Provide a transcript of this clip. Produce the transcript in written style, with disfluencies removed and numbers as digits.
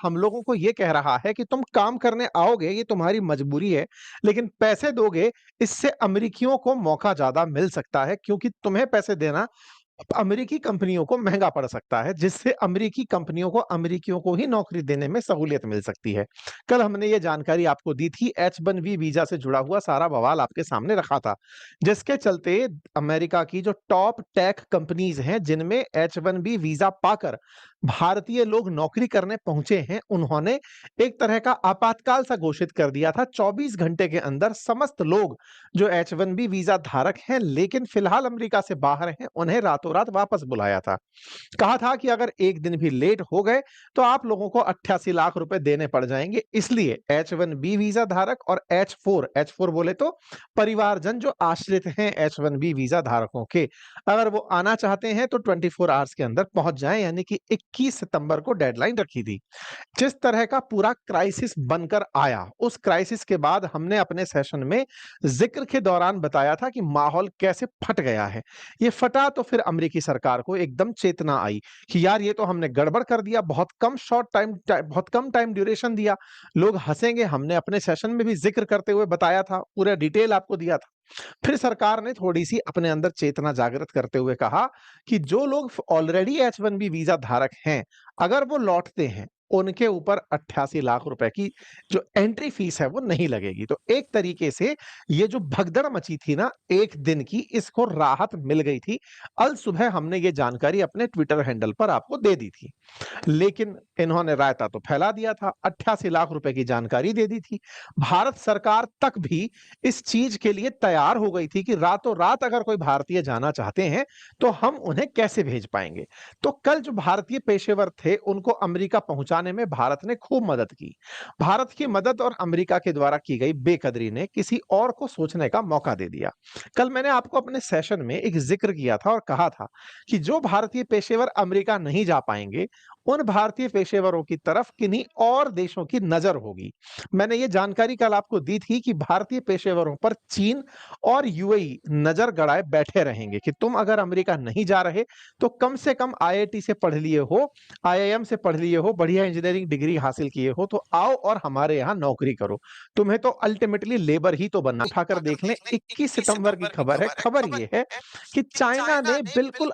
हम लोगों को ये कह रहा है कि तुम काम करने आओगे, ये तुम्हारी मजबूरी है, लेकिन पैसे दोगे, इससे अमेरिकियों को मौका ज़्यादा मिल सकता है क्योंकि तुम्हें पैसे देना अमेरिकी कंपनियों को महँगा पड़ सकता है, जिससे अमेरिकी कंपनियों को अमेरिकियों को ही नौकरी देने में सहूलियत मिल सकती है। कल हमने ये जानकारी आपको दी थी, H-1B वीज़ा से जुड़ा हुआ सारा बवाल आपके सामने रखा था, जिसके चलते अमेरिका की जो टॉप टेक कंपनीज़ हैं, जिनमें H-1B वीज़ा पाकर भारतीय लोग नौकरी करने पहुँचे हैं, उन्होंने एक तरह का आपातकाल सा घोषित कर दिया था। 24 घंटे के अंदर समस्त लोग जो H-1B वीज़ा धारक हैं, लेकिन फिलहाल अमेरिका से बाहर हैं, उन्हें रातों-रात वापस बुलाया था। कहा था कि अगर 1 दिन भी लेट हो गए, तो आप लोगों को 88 लाख रुपए देने पड़ जाएँगे। इसलिए H-1B वीज़ा धारक और H-4 बोले तो परिवारजन जो आश्रित हैं H-1B वीज़ा धारकों के, अगर वो आना चाहते हैं तो 24 आवर्स के अंदर पहुँच जाएँ, यानी कि 21 सितंबर को डेडलाइन रखी थी। जिस तरह का पूरा क्राइसिस बनकर आया, उस क्राइसिस के बाद हमने अपने सेशन में ज़िक्र के दौरान बताया था कि माहौल कैसे फट गया है। ये फटा तो फिर अमेरिकी सरकार को एकदम चेतना आई कि यार ये तो हमने गड़बड़ कर दिया, बहुत कम टाइम ड्यूरेशन दिया। लोग हँसेंगे, हमने अपने सेशन में भी ज़िक्र करते हुए बताया था, पूरा डिटेल आपको दिया था। फिर सरकार ने थोड़ी-सी अपने अंदर चेतना जागृत करते हुए कहा कि जो लोग ऑलरेडी H-1B वीज़ा धारक हैं, अगर वो लौटते हैं, उनके ऊपर 88 लाख रुपए की जो एंट्री फीस है वो नहीं लगेगी। तो एक तरीके से ये जो भगदड़ मची थी ना 1 दिन की, इसको राहत मिल गई थी। अल सुबह हमने ये जानकारी अपने ट्विटर हैंडल पर आपको दे दी थी। लेकिन इन्होंने रायता तो फैला दिया था, 88 लाख रुपए की जानकारी दे दी थी। भारत सरकार तक भी इस चीज के लिए तैयार हो गई थी कि रातों-रात अगर कोई भारतीय जाना चाहते हैं, तो हम उन्हें कैसे भेज पाएँगे। तो कल जो भारतीय पेशेवर थे, उनको अमेरिका पहुँचाने में भारत ने खूब मदद की। भारत की मदद और अमेरिका के द्वारा की गई बेकदरी ने किसी और को सोचने का मौका दे दिया। कल मैंने आपको अपने सेशन में एक ज़िक्र किया था और कहा था कि जो भारतीय पेशेवर अमेरिका नहीं जा पाएँगे, उन भारतीय पेशेवरों की तरफ किन्हीं और देशों की नज़र होगी। मैंने ये जानकारी कल आपको दी थी कि भारतीय पेशेवरों पर चीन और यूएई नज़र गड़ाए बैठे रहेंगे कि तुम अगर अमेरिका नहीं जा रहे, तो कम से कम आईआईटी से पढ़ लिए हो, आईआईएम से पढ़ लिए हो, बढ़िया इंजीनियरिंग डिग्री हासिल किए हो, तो आओ और हमारे यहाँ नौकरी करो। तुम्हें तो अल्टीमेटली लेबर ही तो बनना। उठाकर देख लें, 21 सितंबर की खबर है। खबर ये है कि चाइना ने बिल्कुल